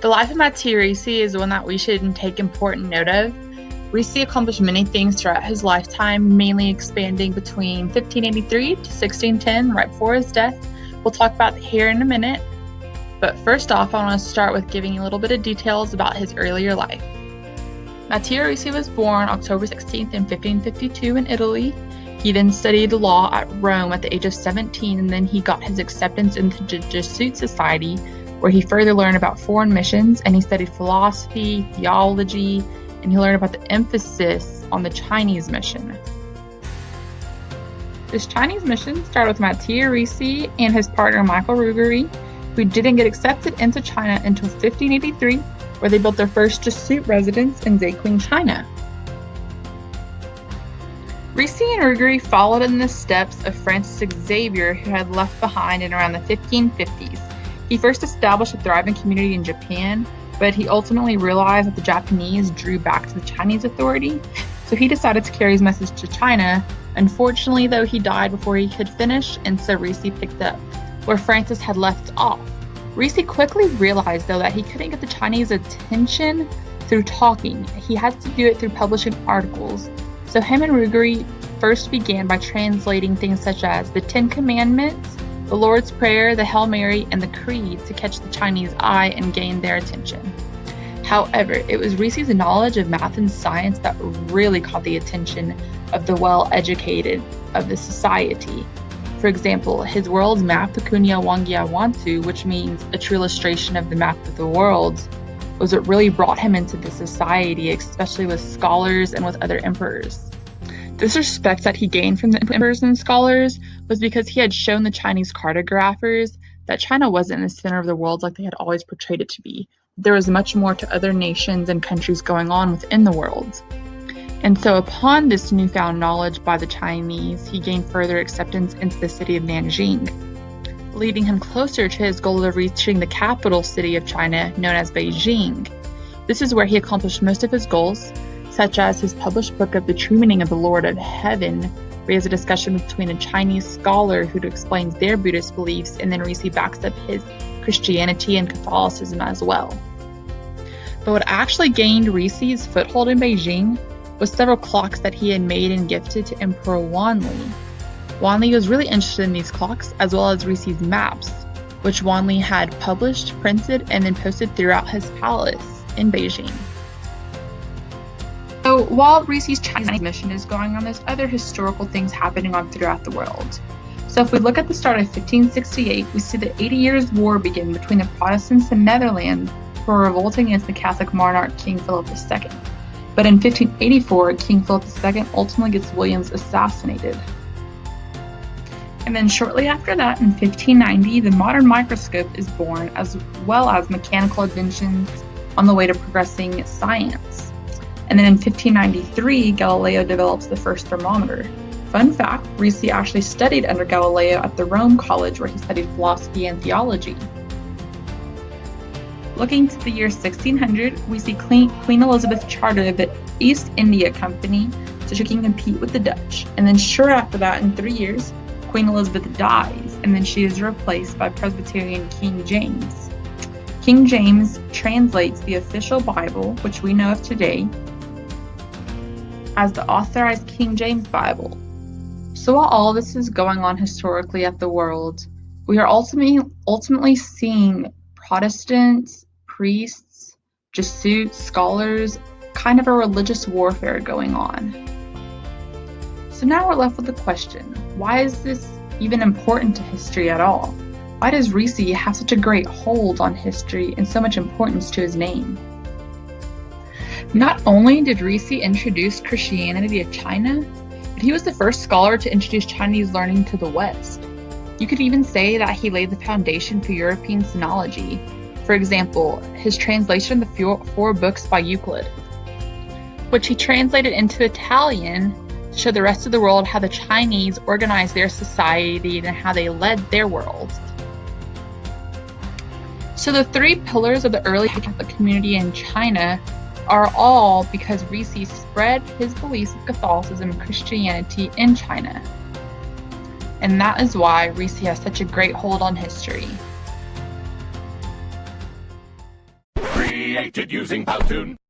The life of Matteo Ricci is one that we should take important note of. Ricci accomplished many things throughout his lifetime, mainly expanding between 1583 to 1610, right before his death. We'll talk about here in a minute. But first off, I want to start with giving you a little bit of details about his earlier life. Matteo Ricci was born October 16th in 1552 in Italy. He then studied law at Rome at the age of 17, and then he got his acceptance into the Jesuit Society, where he further learned about foreign missions, and he studied philosophy, theology, and he learned about the emphasis on the Chinese mission. This Chinese mission started with Matteo Ricci and his partner Michael Ruggieri, who didn't get accepted into China until 1583, where they built their first Jesuit residence in Zhejiang, China. Ricci and Ruggieri followed in the steps of Francis Xavier, who had left behind in around the 1550s. He first established a thriving community in Japan, but he ultimately realized that the Japanese drew back to the Chinese authority, so he decided to carry his message to China. Unfortunately, though, he died before he could finish, and so Ricci picked up where Francis had left off. Ricci quickly realized, though, that he couldn't get the Chinese attention through talking. He had to do it through publishing articles. So him and Ruggieri first began by translating things such as the Ten Commandments, the Lord's Prayer, the Hail Mary, and the Creed to catch the Chinese eye and gain their attention. However, it was Ricci's knowledge of math and science that really caught the attention of the well-educated of the society. For example, his world's map, the Kunya Wangia Wantu, which means a true illustration of the map of the world, was what really brought him into the society, especially with scholars and with other emperors. This respect that he gained from the emperors and scholars was because he had shown the Chinese cartographers that China wasn't in the center of the world like they had always portrayed it to be. There was much more to other nations and countries going on within the world. And so upon this newfound knowledge by the Chinese, he gained further acceptance into the city of Nanjing, leading him closer to his goal of reaching the capital city of China, known as Beijing. This is where he accomplished most of his goals, such as his published book of The True Meaning of the Lord of Heaven, where he has a discussion between a Chinese scholar who explains their Buddhist beliefs, and then Ricci backs up his Christianity and Catholicism as well. But what actually gained Ricci's foothold in Beijing was several clocks that he had made and gifted to Emperor Wanli. Wanli was really interested in these clocks, as well as Ricci's maps, which Wanli had published, printed, and then posted throughout his palace in Beijing. So while Ricci's Chinese mission is going on, there's other historical things happening on throughout the world. So if we look at the start of 1568, we see the 80 Years' War begin between the Protestants in Netherlands who were revolting against the Catholic monarch King Philip II. But in 1584, King Philip II ultimately gets Williams assassinated. And then shortly after that, in 1590, the modern microscope is born, as well as mechanical inventions on the way to progressing science. And then in 1593, Galileo develops the first thermometer. Fun fact, Ricci actually studied under Galileo at the Rome College, where he studied philosophy and theology. Looking to the year 1600, we see Queen Elizabeth chartered the East India Company so she can compete with the Dutch. And then shortly after that, in 3 years, Queen Elizabeth dies, and then she is replaced by Presbyterian King James. King James translates the official Bible, which we know of today, as the authorized King James Bible. So while all this is going on historically at the world, we are ultimately seeing Protestants, priests, Jesuits, scholars, kind of a religious warfare going on. So now we're left with the question, why is this even important to history at all? Why does Ricci have such a great hold on history and so much importance to his name? Not only did Ricci introduce Christianity to China, but he was the first scholar to introduce Chinese learning to the West. You could even say that he laid the foundation for European sinology. For example, his translation of the four books by Euclid, which he translated into Italian to show the rest of the world how the Chinese organized their society and how they led their world. So the three pillars of the early Catholic community in China are all because Ricci spread his beliefs of Catholicism and Christianity in China. And that is why Ricci has such a great hold on history. created using Powtoon.